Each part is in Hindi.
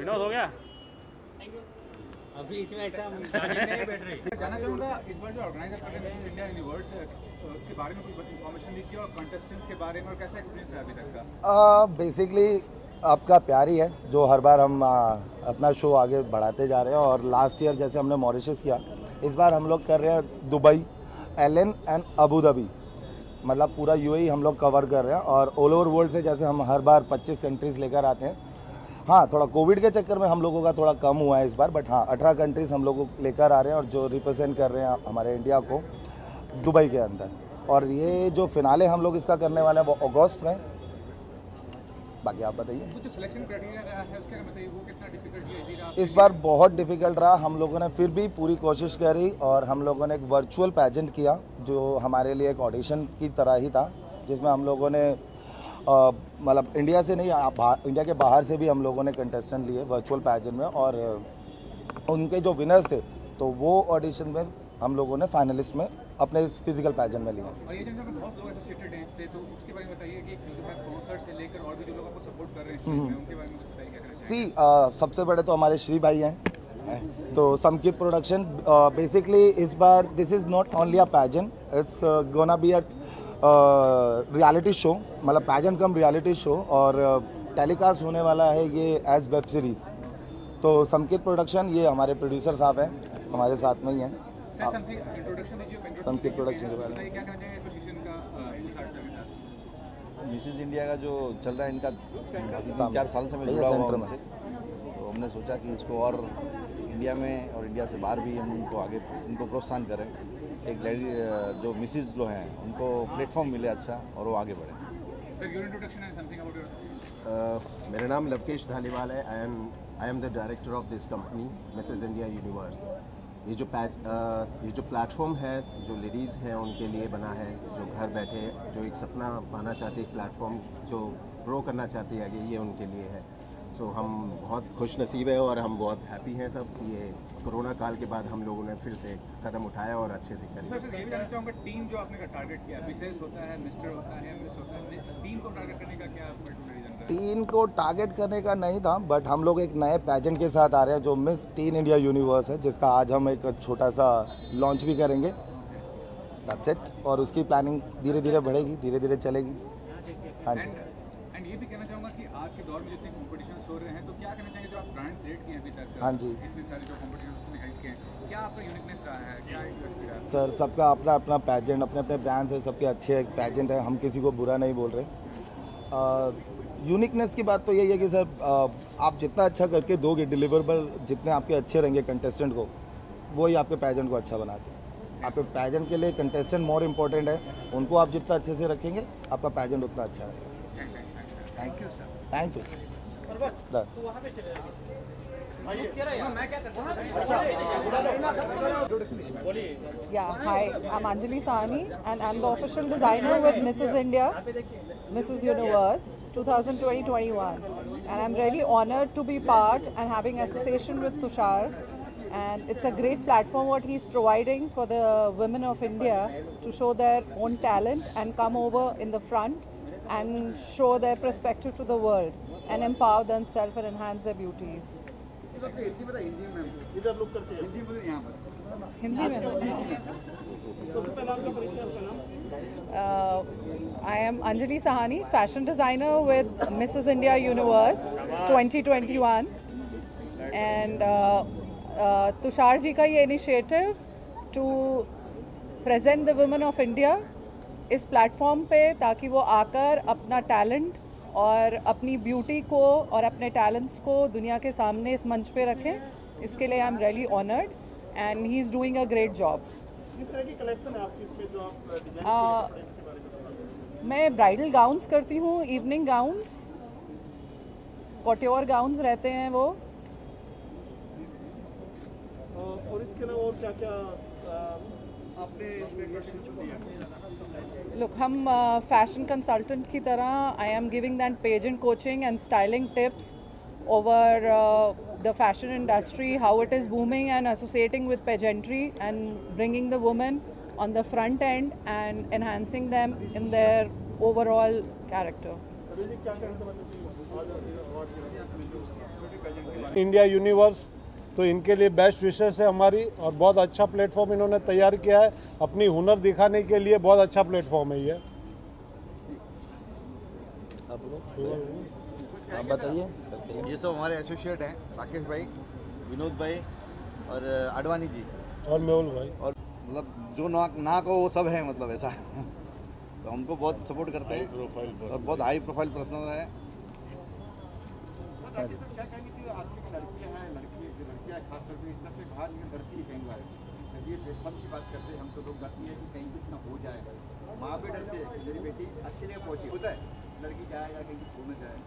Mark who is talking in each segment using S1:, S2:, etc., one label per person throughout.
S1: विनोद हो गया
S2: अभी इसमें ऐसा
S1: नहीं बैठ रही।
S3: जानना चाहूँगा इस बार जो ऑर्गेनाइजर कर रहे हैं मिसेस इंडिया यूनिवर्स उसके बारे में कुछ इन्फॉर्मेशन दी थी और कंटेस्टेंट्स के बारे में और कैसा एक्सपीरियंस रहा अभी तक का?
S4: बेसिकली आपका प्यार ही है जो हर बार हम अपना शो आगे बढ़ाते जा रहे हैं। और लास्ट ईयर जैसे हमने मॉरिशस किया, इस बार हम लोग कर रहे हैं Dubai, Al Ain and Abu Dhabi, मतलब पूरा यूएई हम लोग कवर कर रहे हैं। और ऑल ओवर वर्ल्ड से जैसे हम हर बार 25 कंट्रीज़ लेकर आते हैं। हाँ, थोड़ा कोविड के चक्कर में हम लोगों का थोड़ा कम हुआ है इस बार, बट हाँ 18 कंट्रीज़ हम लोग लेकर आ रहे हैं और जो रिप्रेजेंट कर रहे हैं हमारे इंडिया को दुबई के अंदर। और ये जो फिनाले हम लोग इसका करने वाले हैं वो अगस्त में। बाकी आप बताइए।
S3: जो सिलेक्शन क्राइटेरिया है उसके बारे में बताइए, वो कितना डिफिकल्ट या इजी रहा?
S4: इस बार बहुत डिफ़िकल्ट रहा। हम लोगों ने फिर भी पूरी कोशिश करी और हम लोगों ने एक वर्चुअल पैजेंट किया जो हमारे लिए एक ऑडिशन की तरह ही था, जिसमें हम लोगों ने मतलब इंडिया से नहीं, इंडिया के बाहर से भी हम लोगों ने कंटेस्टेंट लिए वर्चुअल पैजेंट में। और उनके जो विनर्स थे तो वो ऑडिशन में हम लोगों ने फाइनलिस्ट में अपने इस फिजिकल पैजेंट में लिया।
S3: और ये जैसे बहुत लोग एसोसिएटेड हैं इससे, तो उसके बारे में बताइए कि जो है स्पॉन्सर से लेकर और भी जो लोग आपको सपोर्ट कर रहे हैं उनके बारे में कुछ बताइए क्या करें?
S4: सबसे बड़े तो हमारे श्री भाई हैं, तो समकित प्रोडक्शन। बेसिकली इस बार this is not only a pageant, it's gonna be a reality show, मतलब पैजेंट कम रियलिटी शो। और टेलीकास्ट होने वाला है ये एज वेब सीरीज़। तो समकित प्रोडक्शन, ये हमारे प्रोड्यूसर साहब हैं, हमारे साथ में ही हैं। समकित प्रोडक्शन के बारे में
S3: क्या कहना चाहिए एसोसिएशन का?
S5: मिसेस इंडिया का जो चल रहा है इनका 3-4 साल से मैं जुड़ा हुआ हूं उनसे, तो हमने सोचा कि इसको और इंडिया में और इंडिया से बाहर भी हम उनको आगे उनको प्रोत्साहन करें। एक लेडी जो मिसेस जो हैं उनको प्लेटफॉर्म मिले अच्छा और वो आगे बढ़ें।
S3: Sir, your introduction and something about your.
S6: मेरा नाम लवकेश धालीवाल है। I am the director of this company Mrs India universe. ये जो प्लेटफॉर्म है जो लेडीज़ हैं उनके लिए बना है, जो घर बैठे जो एक सपना पाना चाहती है, प्लेटफॉर्म जो ग्रो करना चाहती है आगे, ये उनके लिए है। तो हम बहुत खुश नसीब है और हम बहुत हैप्पी हैं सब। ये कोरोना काल के बाद हम लोगों ने फिर से कदम उठाया और अच्छे से करें।
S3: सर, ये कहना चाहूँगा टीम जो आपने टारगेट किया, विशेष होता है, मिस्टर होता है, मिस होता है, टीम को टारगेट करने का क्या रीज़न रहा?
S4: टीन को टारगेट करने का नहीं था, बट हम लोग एक नए पैजेंट के साथ आ रहे हैं जो मिस टीन इंडिया यूनिवर्स है, जिसका आज हम एक छोटा सा लॉन्च भी करेंगे। That's it. और उसकी प्लानिंग धीरे धीरे बढ़ेगी, धीरे धीरे चलेगी। हाँ जी।
S3: एंड ये भी कहना चाहूँगा कि आज के दौर में जितने कॉम्पिटिशन हो रहे हैं, तो क्या कहना चाहिए जो आप ब्रांड क्रिएट किए अभी तक?
S4: हाँ जी।
S3: इतने सारे जो कॉम्पिटिशन हेल्प किए, क्या आपका यूनिकनेस रहा है, क्या यूएसपी रहा है?
S4: सर, सबका अपना अपना पैजेंट, अपने अपने ब्रांड्स है, सबके अच्छे पैजेंट है, हम किसी को बुरा नहीं बोल रहे। यूनिकनेस की बात तो यही है कि सर आप जितना अच्छा करके दोगे, डिलीवरेबल जितने आपके अच्छे रहेंगे कंटेस्टेंट को, वही आपके पैजेंट को अच्छा बनाते हैं। आपके पैजेंट के लिए कंटेस्टेंट मोर इम्पोर्टेंट है, उनको आप जितना अच्छे से रखेंगे आपका पैजेंट उतना अच्छा रहेगा।
S3: Thank you sir.
S4: Thank you.
S7: Yeah, hi, I'm Anjali Sahni and I'm the official designer with Mrs. India, Mrs. Universe 2020-21, and I'm really honored to be part and having association with Tushar, and it's a great platform what he's providing for the women of India to show their own talent and come over in the front and show their perspective to the world and empower themselves and enhance their beauties.
S3: इधर लुक करके हिंदी बोलिए, यहाँ पर
S7: हिंदी में I am Anjali Sahani, fashion designer with Mrs. India Universe 2021, and Tushar ji का ये initiative to present the women of India इस प्लेटफॉर्म पे, ताकि वो आकर अपना टैलेंट और अपनी ब्यूटी को और अपने टैलेंट्स को दुनिया के सामने इस मंच पे रखें। इसके लिए I am really honoured and he is doing a great job.
S8: किस तरह की कलेक्शन है आपकी इसमें जो आप डिजाइन?
S7: मैं ब्राइडल गाउन्स करती हूँ, इवनिंग गाउन्स, कॉट्योर गाउन्स रहते हैं वो।
S8: और इसके अलावा और क्या क्या आपने दिया?
S7: Look, हम फैशन कंसल्टेंट की तरह I am giving that pageant coaching and styling tips over the fashion industry, how it is booming, and associating with pageantry and bringing the women on the front end and enhancing them in their overall character.
S1: India universe, तो इनके लिए बेस्ट विशेष है हमारी, और बहुत अच्छा प्लेटफॉर्म इन्होंने तैयार किया है अपनी हुनर दिखाने के लिए। बहुत अच्छा प्लेटफॉर्म है ये।
S4: आप बताइए।
S5: ये सब हमारे एसोसिएट हैं, राकेश भाई, विनोद भाई और आडवाणी जी
S1: और मेहुल भाई, और
S5: मतलब जो ना को वो सब है, मतलब ऐसा तो हमको बहुत सपोर्ट करते हैं और बहुत हाई प्रोफाइल पर्सनल है।
S3: खासतौर पे इस तरह से बाहर निकल डरती है कई बार। ये प्लेटफॉर्म की बात करते हैं हम, तो लोग डरती है कि कहीं कुछ ना हो जाए। माँ भी डरती है कि मेरी बेटी अच्छी जगह पहुँची, होता है लड़की जाए या कहीं छू न जाए।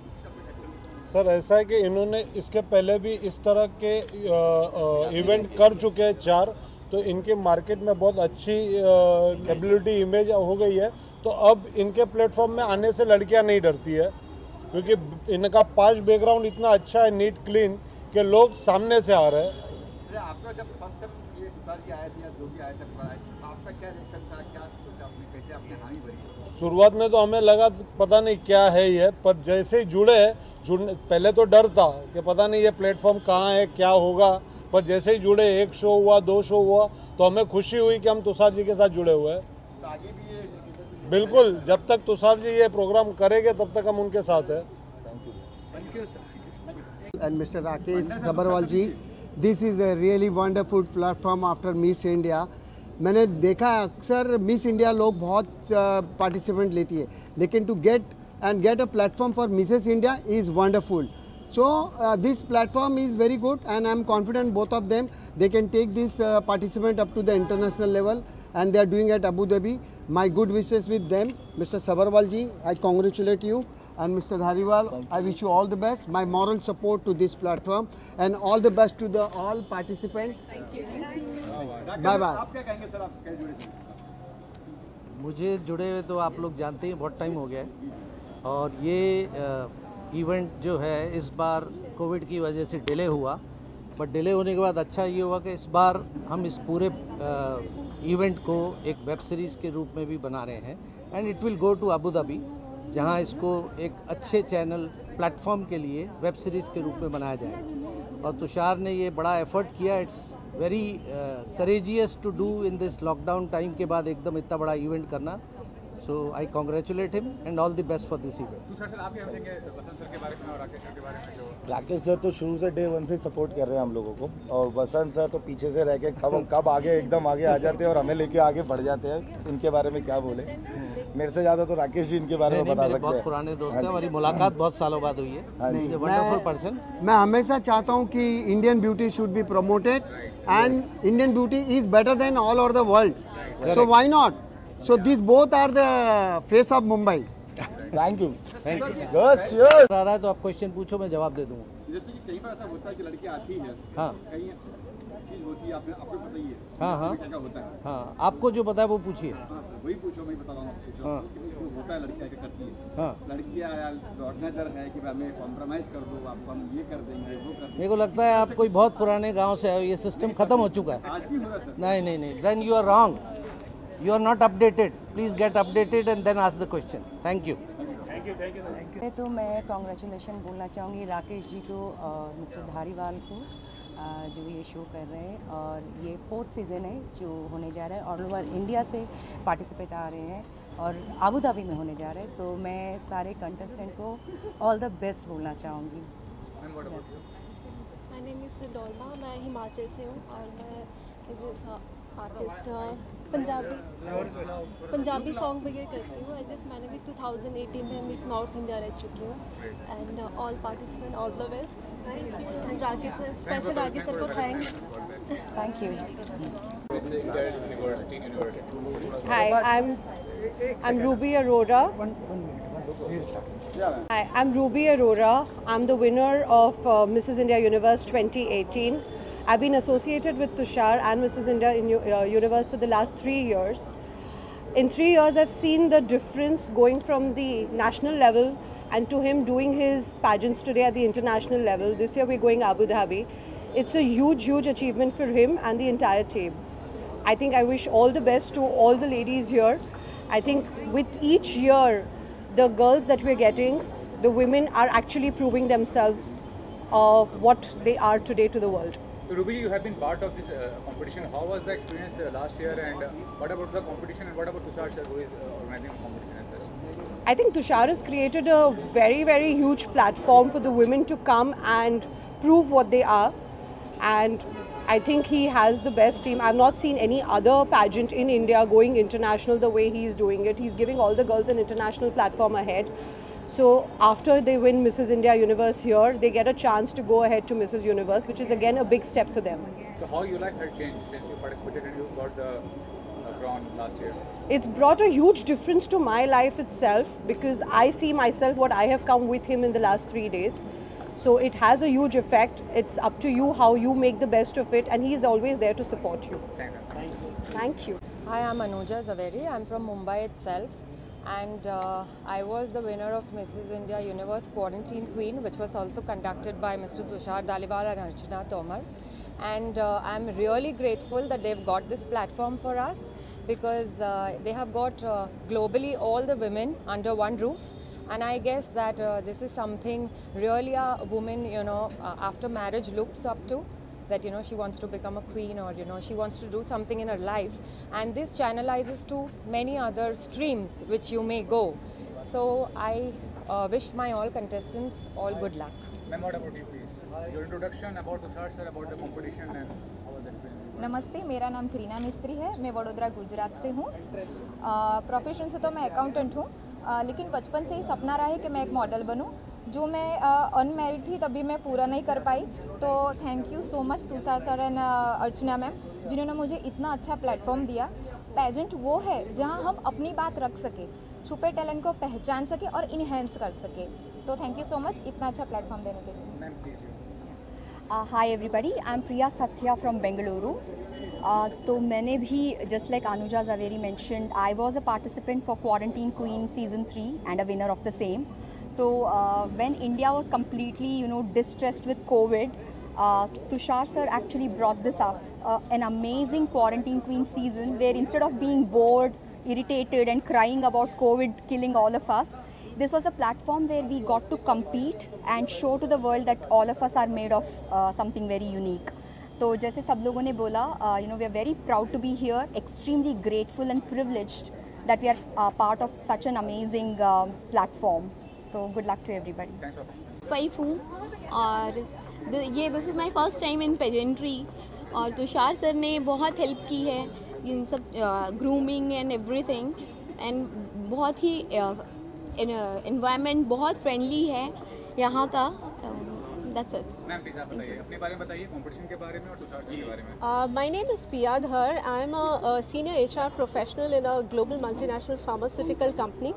S3: इसका कुछ एक्शन?
S1: सर ऐसा है कि इन्होंने इसके पहले भी इस तरह के इवेंट कर चुके हैं 4, तो इनके मार्केट में बहुत अच्छी कैपेबिलिटी इमेज हो गई है। तो अब इनके प्लेटफॉर्म में आने से लड़कियां नहीं डरती है, क्योंकि इनका पास्ट बैकग्राउंड इतना अच्छा है, नीट क्लीन, कि लोग सामने से आ रहे हैं।
S3: आपका जब फर्स्ट टाइम ये तुषार जी आए थे या जो भी आए थे, आपका क्या रिएक्शन था, क्या सोचा आपने, कैसे आपने हामी भरी?
S1: शुरुआत में तो हमें लगा पता नहीं क्या है ये, पर जैसे ही जुड़ने पहले तो डर था कि पता नहीं ये प्लेटफॉर्म कहाँ है, क्या होगा, पर जैसे ही जुड़े, 1 शो हुआ, 2 शो हुआ, तो हमें खुशी हुई कि हम तुषार जी के साथ जुड़े हुए हैं।
S3: तो आगे भी ये
S1: बिल्कुल, जब तक तुषार जी ये प्रोग्राम करेंगे तब तक हम उनके साथ हैं।
S3: Thank you sir.
S2: And Mr. Rakesh Sabharwal ji, this is a really wonderful platform after Miss India. मैंने देखा अक्सर मिस इंडिया लोग बहुत पार्टिसिपेंट लेती है, लेकिन to get a platform for Mrs India is wonderful. So this platform is very good, and I am confident both of them they can take this participant up to the international level, and they are doing at Abu Dhabi. My good wishes with them. Mr. Sabharwal ji, I congratulate you, and Mr. Dhariwal, I wish you all the best. My moral support to this platform, and all the best to the all participants.
S7: Thank you.
S2: Bye bye.
S3: आप क्या कहेंगे सर, आप कैसे जुड़े थे?
S9: मुझे जुड़े हुए तो आप लोग जानते हैं बहुत टाइम हो गया है, और ये इवेंट जो है इस बार कोविड की वजह से डिले हुआ, बट डिले होने के बाद अच्छा ये हुआ कि इस बार हम इस पूरे इवेंट को एक वेब सीरीज़ के रूप में भी बना रहे हैं, and it will go to Abu Dhabi, जहां इसको एक अच्छे चैनल प्लेटफॉर्म के लिए वेब सीरीज़ के रूप में बनाया जाए। और तुषार ने ये बड़ा एफर्ट किया, it's very courageous to do in this lockdown time के बाद एकदम इतना बड़ा इवेंट करना। So I congratulate him and all the best for this event.
S3: Tushar sir, आप क्या कहेंगे वसंत सर के बारे में और राकेश सर के बारे में? जो
S4: राकेश सर तो शुरू से डे 1 से सपोर्ट कर रहे हैं हम लोगों को, और वसंत सर तो पीछे से रह के कब आगे एकदम आगे आ जाते हैं और हमें लेके आगे बढ़ जाते हैं। इनके बारे में क्या बोले, मेरे से ज़्यादा तो राकेश जी इनके बारे में बता सकते हैं।
S9: बहुत पुराने दोस्त हैं, हमारी मुलाकात बहुत सालों बाद हुई है। Wonderful person.
S2: मैं हमेशा चाहता हूँ कि Indian beauty should be promoted, and Indian beauty is better than all over the world, so why not? So these both are the face of Mumbai.
S4: Thank you.
S9: Thank you.
S4: बस cheers।
S9: आ रहा है तो आप क्वेश्चन पूछो, मैं जवाब दे दूँगा।
S3: जैसे कि कई बार ऐसा होता है कि लड़की आती है,
S9: हाँ,
S3: कहीं चीज़ होती है, आपको पता ही है।
S9: हाँ हाँ
S3: क्या होता है?
S9: हाँ, आपको जो पता है वो पूछिए।
S3: हाँ सर, वही पूछो, मैं बता रहा हूँ आपको।
S9: हाँ।
S3: जो होता है लड़कियाँ क्या करती है,
S9: हाँ,
S3: लड़कियाँ ऑर्गेनाइजर है कि हमें कॉम्प्रोमाइज़ कर दो, आपको हम ये कर देंगे, वो कर देंगे।
S9: मेरे को लगता है आप कोई बहुत पुराने गांव से आए हो, ये सिस्टम खत्म हो चुका है।
S3: आज भी हो रहा है सर।
S9: नहीं नहीं नहीं, then you are wrong, you are not updated. Please get updated and then ask the question. Thank you.
S10: तो मैं कॉन्ग्रेचुलेशन बोलना चाहूँगी राकेश जी को और मिस्टर धारीवाल को, जो ये शो कर रहे हैं, और ये 4th सीज़न है जो होने जा रहा है, ऑल ओवर इंडिया से पार्टिसिपेट आ रहे हैं और आबू धाबी में होने जा रहे हैं। तो मैं सारे कंटेस्टेंट को ऑल द बेस्ट बोलना चाहूँगी।
S11: माय नेम इज़ डोल्मा, मैं हिमाचल से हूँ और मैं एज आर्टिस्ट पंजाबी सॉन्ग वगैरह करती हूँ। मैंने भी 2018 में मिस नॉर्थ इंडिया रह चुकी हूँ, and all participant all the best. And Rakesh sir, special Rakesh sir को thanks.
S10: Thank you.
S12: Hi, I'm Ruby Arora. Hi, I'm Ruby Arora. I'm the winner of Mrs. India Universe 2018. I've been associated with Tushar and Mrs. India Universe for the last 3 years. In 3 years, I've seen the difference going from the national level and to him doing his pageants today at the international level. This year we're going Abu Dhabi. It's a huge achievement for him and the entire team. I think I wish all the best to all the ladies here. I think with each year, the girls that we're getting, the women are actually proving themselves what they are today to the world.
S13: So Ruby, you have been part of this competition. How was the experience last year, and what about the competition, and what about Tushar sir, who is organizing the competition as such?
S12: I think Tushar has created a very, very huge platform for the women to come and prove what they are. And I think he has the best team. I've not seen any other pageant in India going international the way he's doing it. He's giving all the girls an international platform ahead. So after they win Mrs. India Universe here, they get a chance to go ahead to Mrs. Universe, which is again a big step for them.
S13: So how you like her change since you participated and you got the crown last year?
S12: It's brought a huge difference to my life itself, because I see myself what I have come with him in the last 3 days. So it has a huge effect. It's up to you how you make the best of it, and he's always there to support you. Thank you.
S14: Hi, I'm Anuja Zaveri. I'm from Mumbai itself. And I was the winner of Mrs. India Universe Quarantine Queen, which was also conducted by Mr. Tushar Dhaliwal and Archana Tomar. And I'm really grateful that they've got this platform for us, because they have got globally all the women under one roof. And I guess that this is something really a woman, after marriage looks up to. That she wants to become a queen, or she wants to do something in her life, and this channelizes to many other streams which you may go. So I wish my all contestants all good luck.
S13: Ma'am, what about you, please? Your introduction about Tushar sir, about the competition, and how was it?
S15: नमस्ते, मेरा नाम करीना मिस्त्री है। मैं वडोदरा गुजरात से हूँ। प्रोफेशन से तो मैं अकाउंटेंट हूँ, लेकिन बचपन से ही सपना रहा है कि मैं एक मॉडल बनूँ। जो मैं अनमैरिड थी तभी मैं पूरा नहीं कर पाई, तो thank you so much Tushar sir and Archana ma'am, जिन्होंने मुझे इतना अच्छा प्लेटफॉर्म दिया। पेजेंट वो है जहां हम अपनी बात रख सके, छुपे टैलेंट को पहचान सके और इन्हेंस कर सके। तो थैंक यू सो मच इतना अच्छा प्लेटफॉर्म देने के लिए।
S16: Hi everybody, I am Priya Satya from Bengaluru. तो मैंने भी just like Anuja Javeri mentioned, I was a participant for quarantine queen season 3 and a winner of the same. So when India was completely, distressed with COVID, Tushar sir actually brought this up, an amazing quarantine queen season where instead of being bored, irritated and crying about COVID killing all of us, this was a platform where we got to compete and show to the world that all of us are made of something very unique. तो जैसे सब लोगों ने बोला, we are very proud to be here, extremely grateful and privileged that we are part of such an amazing platform. So good luck to everybody.
S17: Wife हूँ और this is my first time in pageantry, और तुषार सर ने बहुत हेल्प की है इन सब ग्रूमिंग एंड एवरीथिंग, एंड बहुत ही एनवायरनमेंट बहुत फ्रेंडली है यहाँ का. That's it.
S13: मैम प्लीज आप बताइए अपने बारे में, बताइए कंपटीशन के बारे में और तुषार सर के बारे में.
S11: My name is Pia Dhar. I am a senior HR professional in a global multinational pharmaceutical company.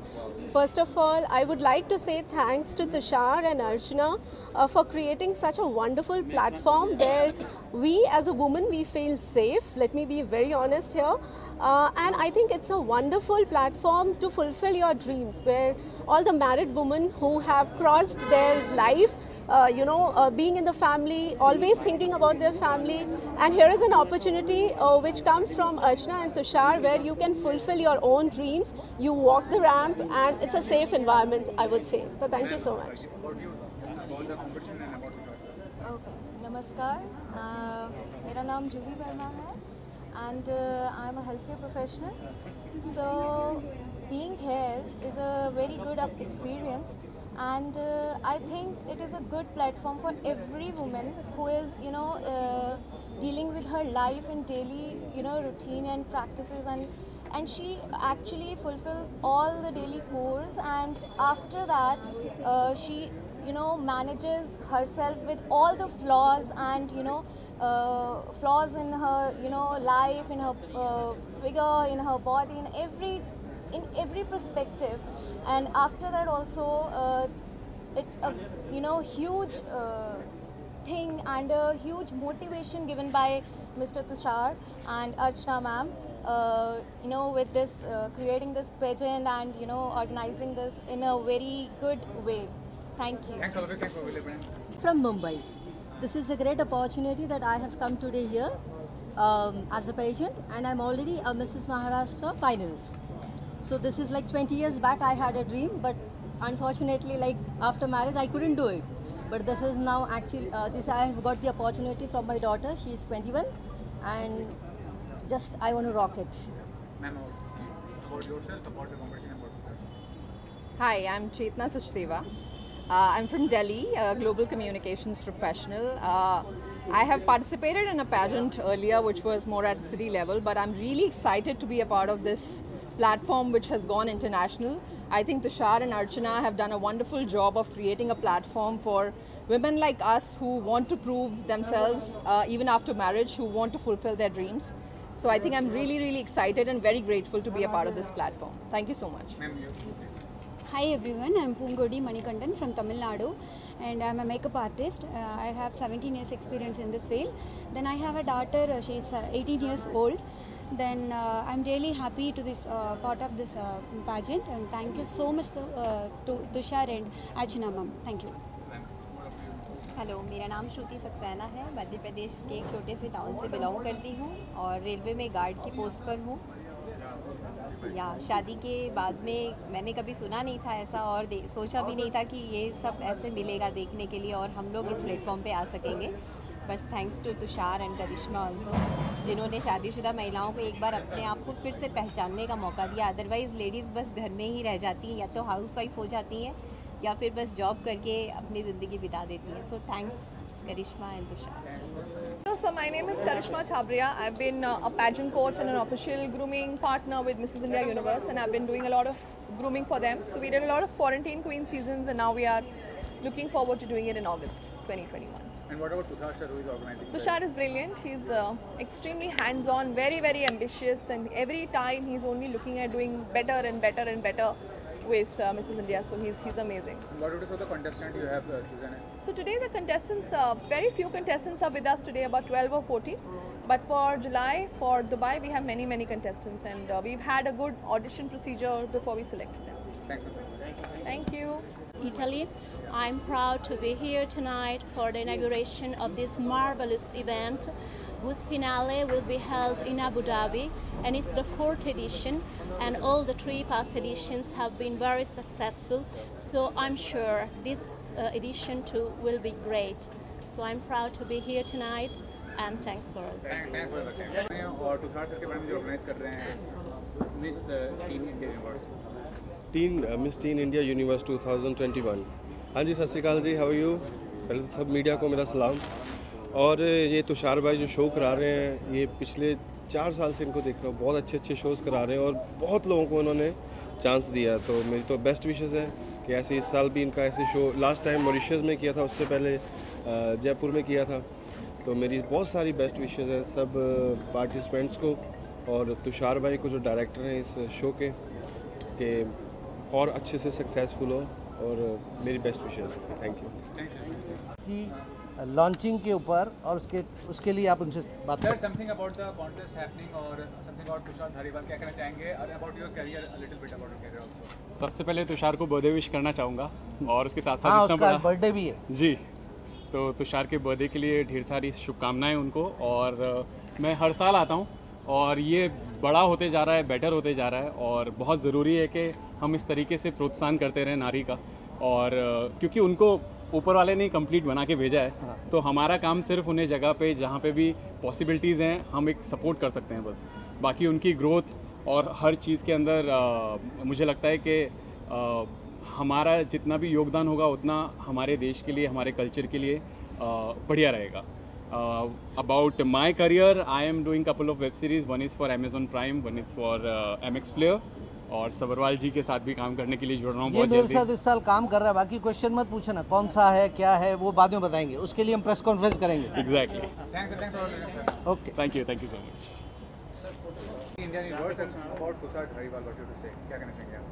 S11: First of all, I would like to say thanks to Tushar and Archana for creating such a wonderful platform where we as a woman, we feel safe. Let me be very honest here. And I think it's a wonderful platform to fulfill your dreams, where all the married women who have crossed their life, being in the family, always thinking about their family, and here is an opportunity which comes from Archana and Tushar, where you can fulfill your own dreams. You walk the ramp and it's a safe environment, I would say. So thank you so much.
S15: Okay, नमस्कार, मेरा नाम जूही वर्मा है and I am a healthcare professional. So being here is a very good experience. And I think it is a good platform for every woman who is, dealing with her life in daily, routine and practices, and she actually fulfills all the daily chores, and after that she, manages herself with all the flaws and, flaws in her, life, in her figure, in her body, in every perspective. And after that also it's a huge thing and a huge motivation given by Mr. Tushar and Archana ma'am, with this creating this pageant and organizing this in a very good way. Thank you.
S13: Thanks all of you. Thanks for available.
S18: From Mumbai, this is a great opportunity that I have come today here as a pageant, and I'm already a Mrs. Maharashtra finalist. So this is like 20 years back I had a dream, but unfortunately, like after marriage I couldn't do it. But this is now actually, this I have got the opportunity from my daughter. She is 21 and just I want to rock it.
S13: Ma'am, about yourself, about the competition, about
S19: Hi, I'm Chetna Sachdeva. I'm from Delhi, a global communications professional. I have participated in a pageant earlier which was more at city level, but I'm really excited to be a part of this platform which has gone international. I think Tushar and Archana have done a wonderful job of creating a platform for women like us who want to prove themselves even after marriage, who want to fulfill their dreams. So I think I'm really, really excited and very grateful to be a part of this platform. Thank you so much.
S20: Hi everyone, I'm Pungodi Manikandan from Tamil Nadu and I'm a makeup artist. I have 17 years experience in this field. Then I have a daughter, she's 18 years old. Then I'm really happy to this part of this pageant and thank you so much to Tushar and Archana ma'am. Thank you.
S21: Hello, मेरा नाम श्रुति सक्सेना है। मध्य प्रदेश के एक छोटे से टाउन से बिलोंग करती हूँ और रेलवे में गार्ड की पोस्ट पर हूँ। या शादी के बाद में मैंने कभी सुना नहीं था ऐसा और सोचा भी नहीं था कि ये सब ऐसे मिलेगा देखने के लिए और हम लोग इस प्लेटफॉर्म पे आ सकेंगे। बस thanks to Tushar and Karishma also, जिन्होंने शादीशुदा महिलाओं को एक बार अपने आप को फिर से पहचानने का मौका दिया। अदरवाइज़ लेडीज़ बस घर में ही रह जाती हैं, या तो हाउसवाइफ हो जाती हैं या फिर बस जॉब करके अपनी ज़िंदगी बिता देती हैं। So thanks Karishma and Tushar.
S7: So my name is Karishma Chhabria. I've been a pageant coach and an official grooming partner with Mrs. India Universe, and I've been doing a lot of grooming for them. So we did a lot of quarantine queen seasons, and now we are looking forward to doing it in August 2021.
S13: And what about Tushar sir, who is organizing?
S7: Tushar is brilliant. He's extremely hands-on, very, very ambitious, and every time he's only looking at doing better and better and better with Mrs. India. So he's amazing.
S13: And what about the contestants you have chosen?
S7: So today the contestants, very few contestants are with us today, about 12 or 14. But for July, for Dubai, we have many, many contestants, and we've had a good audition procedure before we selected them.
S13: Thanks.
S7: Thank you.
S22: Italy. I'm proud to be here tonight for the inauguration of this marvelous event, whose finale will be held in Abu Dhabi, and it's the 4th edition, and all the 3 past editions have been very successful, so I'm sure this edition too will be great. So I'm proud to be here tonight, and thanks for all.
S13: Thanks for the और तुषार सर के बारे में जो ऑर्गेनाइज कर रहे हैं miss tin India universe
S23: miss tin India universe 2021। हाँ जी, सत श्री अकाल जी, हाउ आर यू। पहले तो सब मीडिया को मेरा सलाम। और ये तुषार भाई जो शो करा रहे हैं, ये पिछले 4 साल से इनको देख रहा हूँ, बहुत अच्छे अच्छे शोज़ करा रहे हैं और बहुत लोगों को उन्होंने चांस दिया। तो मेरी तो बेस्ट विशेज़ है कि ऐसे इस साल भी इनका ऐसे शो, लास्ट टाइम मॉरिशस में किया था, उससे पहले जयपुर में किया था। तो मेरी बहुत सारी बेस्ट विशेज़ हैं सब पार्टिसिपेंट्स को और तुषार भाई को जो डायरेक्टर हैं इस शो के और अच्छे से सक्सेसफुल हो, और मेरी बेस्ट विशेज़। Thank you.
S9: की लॉन्चिंग के ऊपर और उसके लिए आप उनसे बात
S13: sir, something about the contest happening और समथिंग अबाउट तुषार धारीवाल, क्या कहना चाहेंगे और about your career, a little bit about your career also.
S24: सबसे पहले तुषार को बर्थडे विश करना चाहूँगा और उसके साथ साथ
S9: हाँ, उसका बर्थडे भी है
S24: जी, तो तुषार के बर्थडे के लिए ढेर सारी शुभकामनाएं उनको। और मैं हर साल आता हूँ और ये बड़ा होते जा रहा है, बेटर होते जा रहा है, और बहुत ज़रूरी है कि हम इस तरीके से प्रोत्साहन करते रहें नारी का। और क्योंकि उनको ऊपर वाले ने कंप्लीट बना के भेजा है, तो हमारा काम सिर्फ उन्हें जगह पे जहाँ पे भी पॉसिबिलिटीज़ हैं हम एक सपोर्ट कर सकते हैं बस। बाकी उनकी ग्रोथ और हर चीज़ के अंदर मुझे लगता है कि हमारा जितना भी योगदान होगा उतना हमारे देश के लिए, हमारे कल्चर के लिए बढ़िया रहेगा। About my career, I am doing couple of web series. One is for Amazon Prime, one is for MX Player. और सबरवाल जी के साथ भी काम करने के लिए जुड़ रहा हूँ बहुत
S9: जल्दी। ये मेरे साथ इस साल काम कर रहा है, बाकी क्वेश्चन मत पूछना कौन सा है क्या है, वो बाद में बताएंगे, उसके लिए हम प्रेस कॉन्फ्रेंस करेंगे।
S24: Exactly.
S13: Thanks for
S24: Okay. Thank you so much.
S13: Indian Universe about Tushar Dhariwal, what you to say? क्या कहना चाहेंगे आप?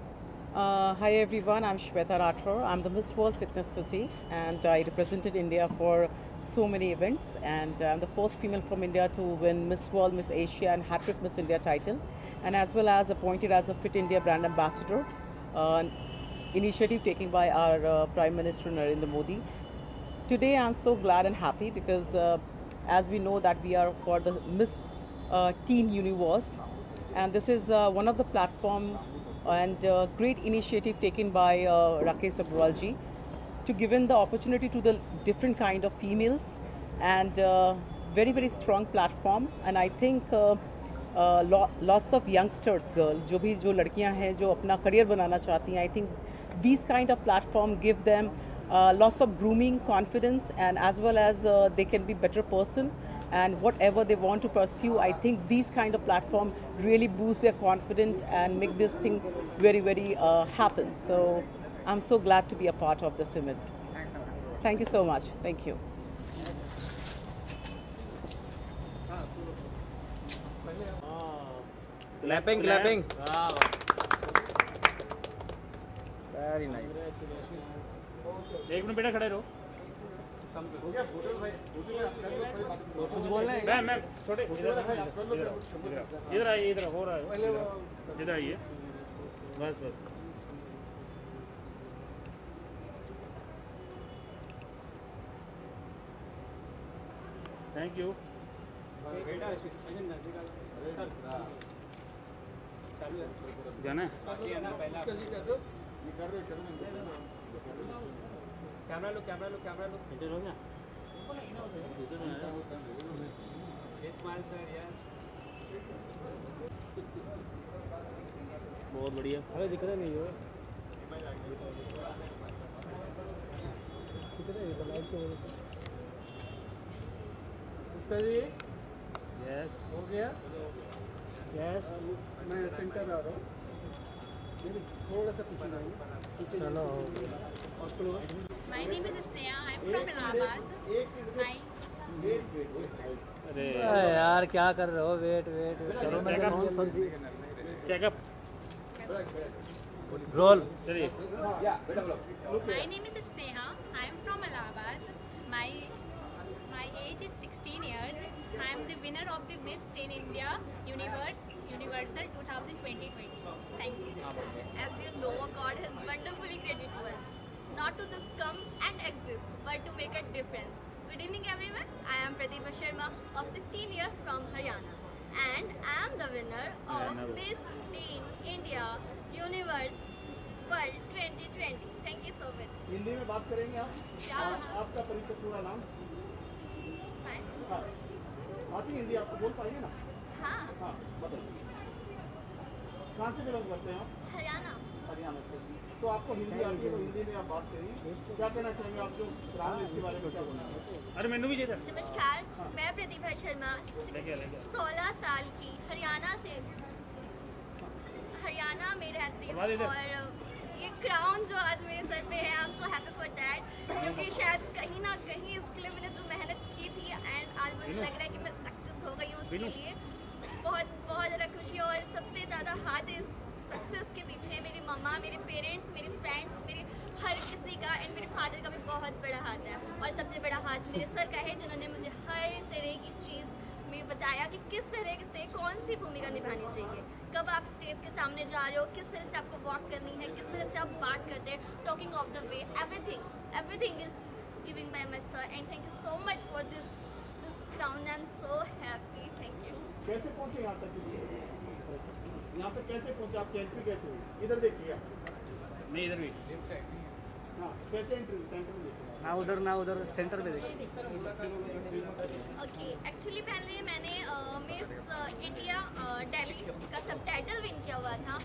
S25: Hi everyone, I'm Shweta Rathore. I'm the Miss World Fitness Physique, and I represented India for so many events, and I'm the 4th female from India to win Miss World, Miss Asia and Hat-trick Miss India title, and as well as appointed as a Fit India brand ambassador, initiative taken by our Prime Minister Narendra Modi. Today I'm so glad and happy because as we know that we are for the Miss Teen Universe, and this is one of the platform and great initiative taken by Rakesh Agrawal ji. to given the opportunity to the different kind of females, and very very strong platform. And I think lots of youngsters girl जो लड़कियां हैं जो अपना करियर बनाना चाहती हैं, I think these kind of platform give them lots of grooming, confidence, and as well as they can be better person, and whatever they want to pursue. I think these kind of platform really boost their confidence and make this thing very very happen. So I'm so glad to be a part of this event. Thank you so much. Thank you.
S1: Clapping, clapping. Wow. Very nice.
S2: एक मिनट बेटा खड़े रहो। कुछ बोलना है? मैम छोटे इधर आइए, इधर हो रहा है, इधर आइए, बस बस। Thank you. जाना है? कैमरा लो, कैमरा लो, कैमरा लो। इधर हो गया? Smile sir, yes. बहुत बढ़िया। अरे दिख रहा नहीं है।
S5: इसका जी
S2: यस
S5: हो गया।
S2: यस
S5: मैं सेंटर आ रहा हूँ, थोड़ा सा पीछे आइए।
S2: चलो
S5: और close.
S6: My name is Sneha. I'm from Allahabad.
S1: अरे यार क्या कर रहे हो? वेट वेट करो ना,
S2: चेकअप
S1: रोल।
S2: चलिए।
S6: My name is Sneha. I'm from Allahabad. My age is 16 years. I am the winner of the Miss Teen India Universal 2020. Thank you.
S8: As you know, God has wonderfully created to us, not to just come and exist, but to make a difference. Good evening everyone, I am Pratibha Sharma of 16 years from Haryana, and I am the winner of Miss Teen India Universe World 2020. Thank you so much.
S5: Hindi में बात करेंगे आप?
S8: क्या?
S5: आपका परिचय पूरा नाम?
S8: हाँ।
S5: आती हिंदी आपको बोल पाएंगे ना?
S8: हाँ।
S5: हाँ बताइए। कहाँ से बिलोंग करते हैं आप?
S8: हरियाणा।
S5: हरियाणा से। तो आपको हिंदी आती है तो हिंदी में आप बात करिए। क्या कहना चाहेंगे आप जो ग्राम इसके बारे में क्या बोलना है?
S2: अरे मैंने भी चाहिए।
S8: नमस्कार, मैं प्रतिभा शर्मा 16 साल की हरियाणा से हरियाणा में रहती हूँ, और ये क्राउन जो आज मेरे सर पे है, आई am so happy for that, क्योंकि शायद कहीं ना कहीं इसके लिए मैंने जो मेहनत की थी, एंड आज मुझे लग रहा है कि मैं सक्सेस हो गई हूँ उसके लिए। बहुत बहुत ज़्यादा खुशी है, और सबसे ज़्यादा हाथ इस सक्सेस के पीछे मेरी मम्मा, मेरे पेरेंट्स, मेरे फ्रेंड्स, मेरे हर किसी का, एंड मेरे फादर का भी बहुत बड़ा हाथ है, और सबसे बड़ा हाथ मेरे सर का है, जिन्होंने मुझे हर तरह की चीज़ में बताया कि किस तरह से कौन सी भूमिका निभानी चाहिए, कब आप स्टेज के सामने जा रहे हो, किस तरह से आपको वॉक करनी है, किस तरह से आप बात करते हैं, talking of the way, everything is giving by my sir, and thank you so much for this crown. I am so happy, thank you.
S5: कैसे पहुँचे यहाँ तक? यहाँ पे कैसे पहुँचे? आपकी एंट्री कैसे हुई? इधर देखिए।
S2: नहीं इधर भी।
S5: हाँ, कैसे एंट्री सेंटर में देखिए।
S1: ना उधर सेंटर में देखिए।
S8: ओके, एक्चुअली पहले मैंने मिस इंडिया दिल्ली का सबटाइटल विन किया हुआ था,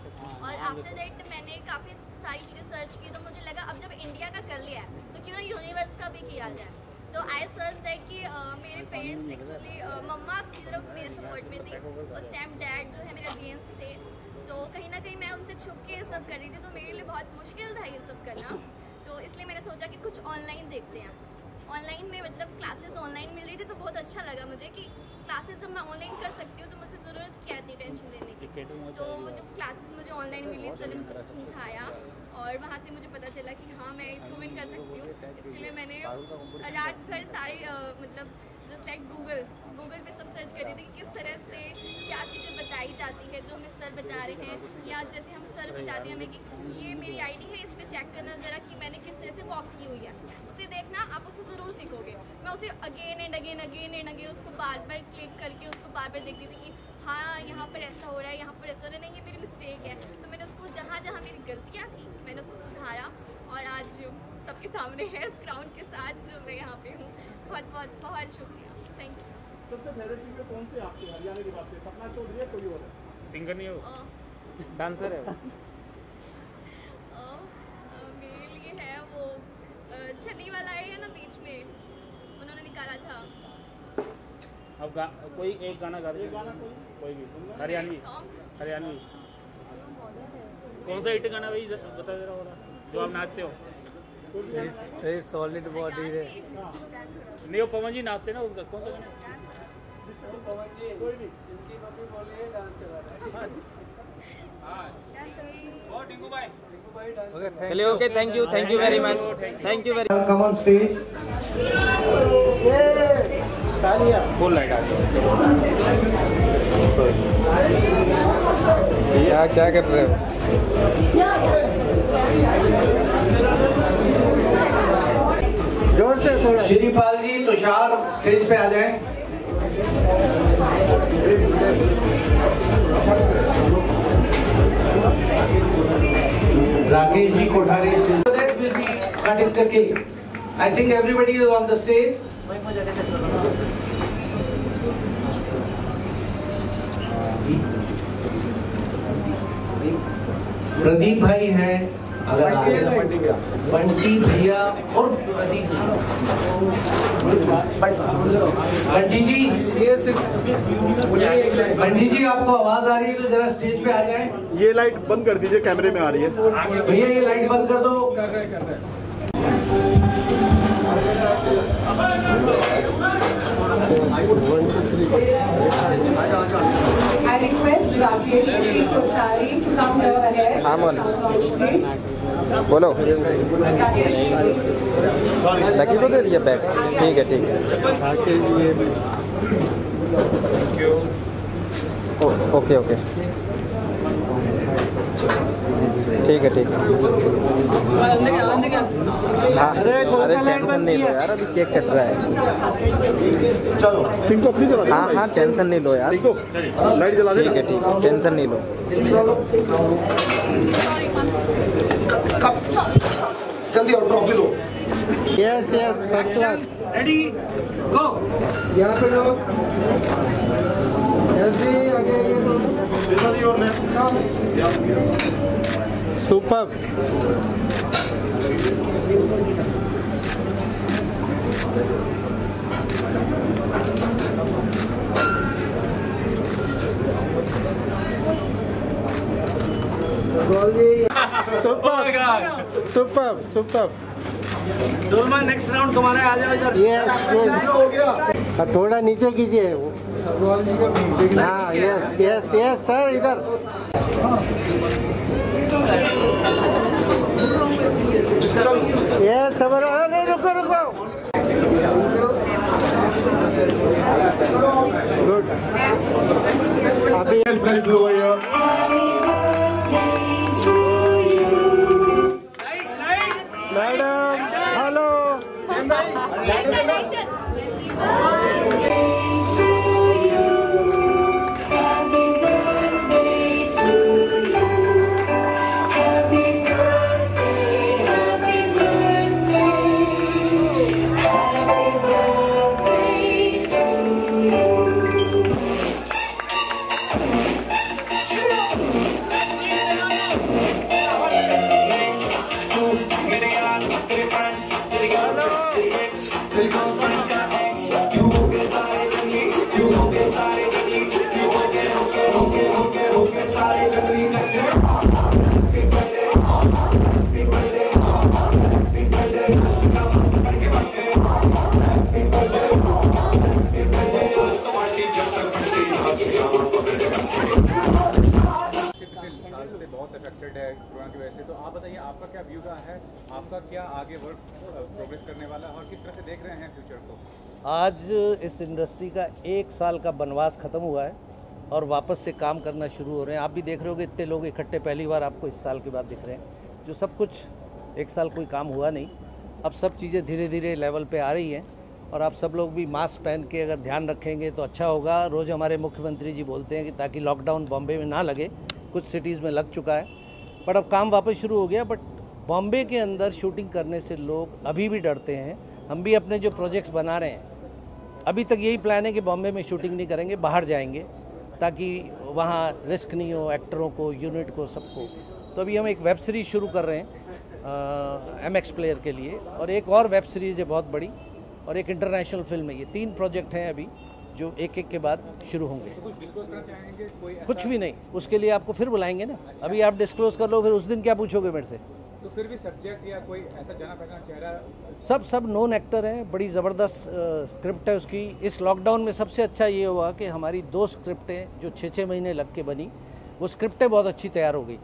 S8: और आफ्टर दैट मैंने काफ़ी सारी चीज़ें सर्च की, तो मुझे लगा अब जब इंडिया का कर लिया है तो क्यों ना यूनिवर्स का भी किया जाए। तो आई सर्च दैट कि मेरे पेरेंट्स एक्चुअली मम्मा की तरफ मेरे सपोर्ट में थी, उस टाइम डैड जो है मेरे अगेंस्ट थे, तो कहीं ना कहीं मैं उनसे छुप के ये सब कर रही थी, तो मेरे लिए बहुत मुश्किल था ये सब करना। तो इसलिए मैंने सोचा कि कुछ ऑनलाइन देखते हैं। ऑनलाइन में मतलब क्लासेस ऑनलाइन मिल रही थी, तो बहुत अच्छा लगा मुझे कि क्लासेस जब मैं ऑनलाइन कर सकती हूँ तो मुझे ज़रूरत क्या थी टेंशन लेने की। तो वो जो क्लासेस मुझे ऑनलाइन मिली, सर ने मुझे समझाया, और वहाँ से मुझे पता चला कि हाँ मैं इसको विन कर सकती हूँ। इसके लिए मैंने रात भर सारे मतलब जस्ट लाइक गूगल पे सब सर्च कर रही थी कि किस तरह से क्या चीज़ें बताई जाती है जो हमें सर बता रहे हैं, या जैसे हम सर बताते हैं हमें कि ये मेरी आईडी है, इस पर चेक करना ज़रा कि मैंने किस तरह से वॉक की हुई है, उसे देखना, आप उसे ज़रूर सीखोगे। मैं उसे अगेन एंड अगेन उसको बार बार क्लिक करके उसको बार बार देखती थी कि हाँ यहाँ पर ऐसा हो रहा है, यहाँ पर ऐसा हो रहा है, नहीं ये मेरी मिस्टेक है। तो मैंने उसको जहाँ जहाँ मेरी गलतियाँ थी मैंने उसको सुधारा, और आज सबके सामने है इस क्राउन के साथ जो मैं यहाँ पे हूँ। बहुत बहुत बहुत शुक्रिया, थैंक यू।
S5: सबसे फेवरेट सिंगर कौन से आपके हरियाणा की बात है? सपना चौधरी है कोई और है?
S2: सिंगर नहीं हो,
S1: डांसर है।
S8: मेरे लिए है वो छन्नी वाला है ना बीच में, उन्होंने निकाला था।
S2: अब कोई एक गाना गा दीजिए, कोई भी हरियाणवी। कौन सा हिट गाना भाई बता दे रहा हो जो आप नाचते हो?
S1: सॉलिड बॉडी है।
S2: नहीं वो पवन जी नाचते ना, उसका कौन सा गाना?
S1: चलिए okay, thank you very much, thank you very much.
S9: Come on stage.
S2: Full light आ गई।
S1: क्या कर रहे हो?
S9: जोर से थोड़ा। श्रीपाल जी, तुषार स्टेज पे आ जाएं। Rakesh ji Kothari stage. That will be cutting the cake. I think everybody is on the stage. Pradeep भाई हैं, अगर बंटी भैया और प्रदीप बंटी जी आपको आवाज आ रही है तो जरा स्टेज पे आ जाएं।
S5: ये लाइट बंद कर दीजिए, कैमरे में आ रही है।
S9: भैया ये लाइट बंद कर दो।
S7: I request Rakesh Kothari to come here ahead. Please.
S1: बोलो।
S7: Rakesh,
S1: लकी को दे दिया बैग। ठीक है ओके ठीक है हाँ, अरे टेंशन नहीं लो यार, अभी केक कट रहा है।
S5: चलो पिंको प्लीज।
S1: हाँ टेंशन नहीं लो यार,
S5: लाइट जला दे।
S1: ठीक है टेंशन नहीं लो।
S9: जल्दी और ट्रॉफी लो।
S1: Yes first class.
S9: Ready go. यहाँ पे लोग
S1: super. Super.
S9: Dolma next round तुम्हारे, आ जाओ इधर।
S1: हो गया, थोड़ा नीचे कीजिए। हाँ यस सर, इधर। यस सबर, नहीं रुको। गुड। अभी मैडम हेलो।
S13: तो आप बताइए आपका क्या व्यू है, आपका क्या आगे वर्क प्रोग्रेस करने वाला है और किस तरह से देख रहे हैं फ्यूचर को?
S9: आज इस इंडस्ट्री का 1 साल का बनवास ख़त्म हुआ है और वापस से काम करना शुरू हो रहे हैं। आप भी देख रहे होगे इतने लोग इकट्ठे पहली बार आपको इस साल के बाद दिख रहे हैं। जो सब कुछ 1 साल कोई काम हुआ नहीं, अब सब चीज़ें धीरे धीरे लेवल पे आ रही हैं और आप सब लोग भी मास्क पहन के अगर ध्यान रखेंगे तो अच्छा होगा। रोज़ हमारे मुख्यमंत्री जी बोलते हैं कि ताकि लॉकडाउन बॉम्बे में ना लगे, कुछ सिटीज़ में लग चुका है, बट अब काम वापस शुरू हो गया। बट बॉम्बे के अंदर शूटिंग करने से लोग अभी भी डरते हैं। हम भी अपने जो प्रोजेक्ट्स बना रहे हैं अभी तक यही प्लान है कि बॉम्बे में शूटिंग नहीं करेंगे, बाहर जाएंगे ताकि वहाँ रिस्क नहीं हो एक्टरों को, यूनिट को, सबको। तो अभी हम एक वेब सीरीज़ शुरू कर रहे हैं MX प्लेयर के लिए, और एक और वेब सीरीज़ है बहुत बड़ी, और एक इंटरनेशनल फिल्म है। ये 3 प्रोजेक्ट हैं अभी जो एक एक के बाद शुरू होंगे।
S13: तो कुछ डिस्क्लोज करना चाहेंगे? कोई ऐसा...
S9: कुछ भी नहीं, उसके लिए आपको फिर बुलाएंगे ना। अभी आप डिस्क्लोज कर लो, फिर उस दिन क्या पूछोगे मेरे से?
S13: तो फिर भी सब्जेक्ट या कोई ऐसा जाना पहचाना चेहरा?
S9: सब नोन एक्टर हैं, बड़ी ज़बरदस्त स्क्रिप्ट है उसकी। इस लॉकडाउन में सबसे अच्छा ये हुआ कि हमारी 2 स्क्रिप्टें जो 6-6 महीने लग के बनी, वो स्क्रिप्टें बहुत अच्छी तैयार हो गई।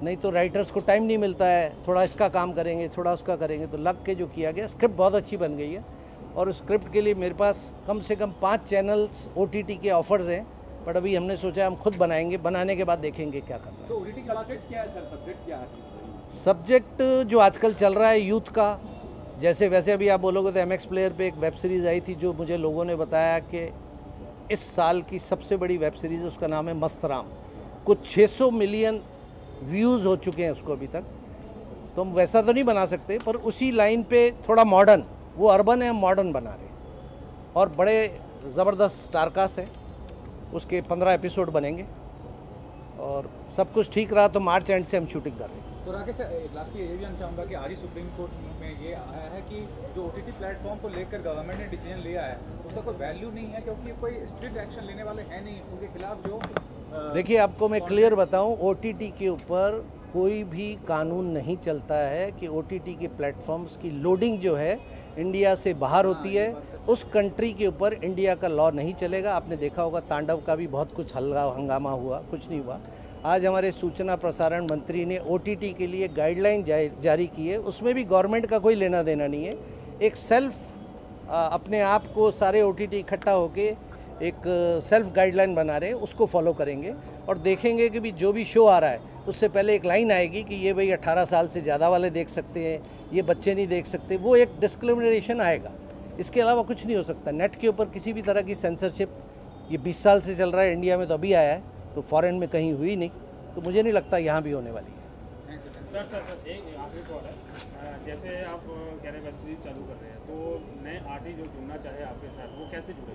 S9: नहीं तो राइटर्स को टाइम नहीं मिलता है, थोड़ा इसका काम करेंगे, थोड़ा उसका करेंगे, तो लग के जो किया गया स्क्रिप्ट बहुत अच्छी बन गई है। और उस स्क्रिप्ट के लिए मेरे पास कम से कम 5 चैनल्स OTT के ऑफर्स हैं, बट अभी हमने सोचा हम खुद बनाएंगे, बनाने के बाद देखेंगे क्या करना है।
S13: तो OTT का मार्केट क्या है सर? सब्जेक्ट क्या है?
S9: सब्जेक्ट जो आजकल चल रहा है यूथ का, जैसे वैसे अभी आप बोलोगे तो MX प्लेयर पे एक वेब सीरीज़ आई थी जो मुझे लोगों ने बताया कि इस साल की सबसे बड़ी वेब सीरीज़ है, उसका नाम है मस्त राम। कुछ 600 मिलियन व्यूज़ हो चुके हैं उसको अभी तक। तो हम वैसा तो नहीं बना सकते, पर उसी लाइन पे थोड़ा मॉडर्न, वो अर्बन है, हम मॉडर्न बना रहे हैं। और बड़े ज़बरदस्त स्टारकास्ट है, उसके 15 एपिसोड बनेंगे, और सब कुछ ठीक रहा तो मार्च एंड से हम शूटिंग कर रहे हैं।
S13: तो राकेश सर, लास्टली ये भी जानना चाहूँगा कि आज ही सुप्रीम कोर्ट में ये आया है कि जो OTT प्लेटफॉर्म को लेकर गवर्नमेंट ने डिसीजन लिया है उसका कोई वैल्यू नहीं है, क्योंकि कोई स्ट्रिक्ट एक्शन लेने वाले हैं नहीं उनके खिलाफ। जो
S9: देखिए, आपको मैं क्लियर बताऊं, OTT के ऊपर कोई भी कानून नहीं चलता है कि OTT के प्लेटफॉर्म्स की लोडिंग जो है इंडिया से बाहर होती है, उस कंट्री के ऊपर इंडिया का लॉ नहीं चलेगा। आपने देखा होगा तांडव का भी बहुत कुछ हंगामा हुआ, कुछ नहीं हुआ। आज हमारे सूचना प्रसारण मंत्री ने OTT के लिए गाइडलाइन जारी की है, उसमें भी गवर्नमेंट का कोई लेना देना नहीं है। एक सेल्फ अपने आप को सारे OTT इकट्ठा होके एक सेल्फ गाइडलाइन बना रहे हैं, उसको फॉलो करेंगे और देखेंगे कि भी जो भी शो आ रहा है उससे पहले एक लाइन आएगी कि ये भाई 18 साल से ज़्यादा वाले देख सकते हैं, ये बच्चे नहीं देख सकते, वो एक डिस्क्रिमिनेशन आएगा। इसके अलावा कुछ नहीं हो सकता। नेट के ऊपर किसी भी तरह की सेंसरशिप ये 20 साल से चल रहा है, इंडिया में तो अभी आया है, तो फॉरेन में कहीं हुई नहीं, तो मुझे नहीं लगता यहाँ भी होने वाली है।
S2: सर एक आखिरी सवाल है, जैसे आप कह रहे वेब सीरीज चालू कर रहे हैं, तो नए आर्टिस्ट जो जुड़ना चाहे आपके साथ वो कैसे जुड़े?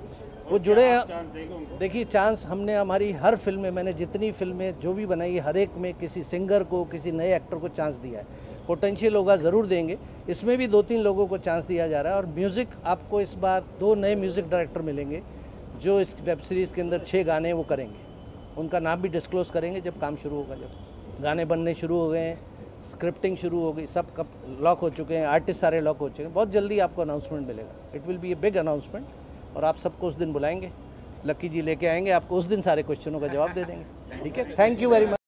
S9: वो जुड़े हैं। देखिए, चांस हमने हमारी हर फिल्म में, मैंने जितनी फिल्में जो भी बनाई हर एक में किसी सिंगर को, किसी नए एक्टर को चांस दिया है। पोटेंशियल होगा ज़रूर देंगे, इसमें भी 2-3 लोगों को चांस दिया जा रहा है। और म्यूज़िक आपको इस बार 2 नए म्यूज़िक डायरेक्टर मिलेंगे जो इस वेब सीरीज़ के अंदर 6 गाने वो करेंगे। उनका नाम भी डिस्क्लोज करेंगे जब काम शुरू होगा, जब गाने बनने शुरू हो गए हैं, स्क्रिप्टिंग शुरू हो गई, सब कब लॉक हो चुके हैं, आर्टिस्ट सारे लॉक हो चुके हैं। बहुत जल्दी आपको अनाउंसमेंट मिलेगा। It will be a big announcement, और आप सबको उस दिन बुलाएंगे, लक्की जी लेके आएंगे, आपको उस दिन सारे क्वेश्चनों का जवाब दे देंगे। ठीक है, थैंक यू वेरी मच।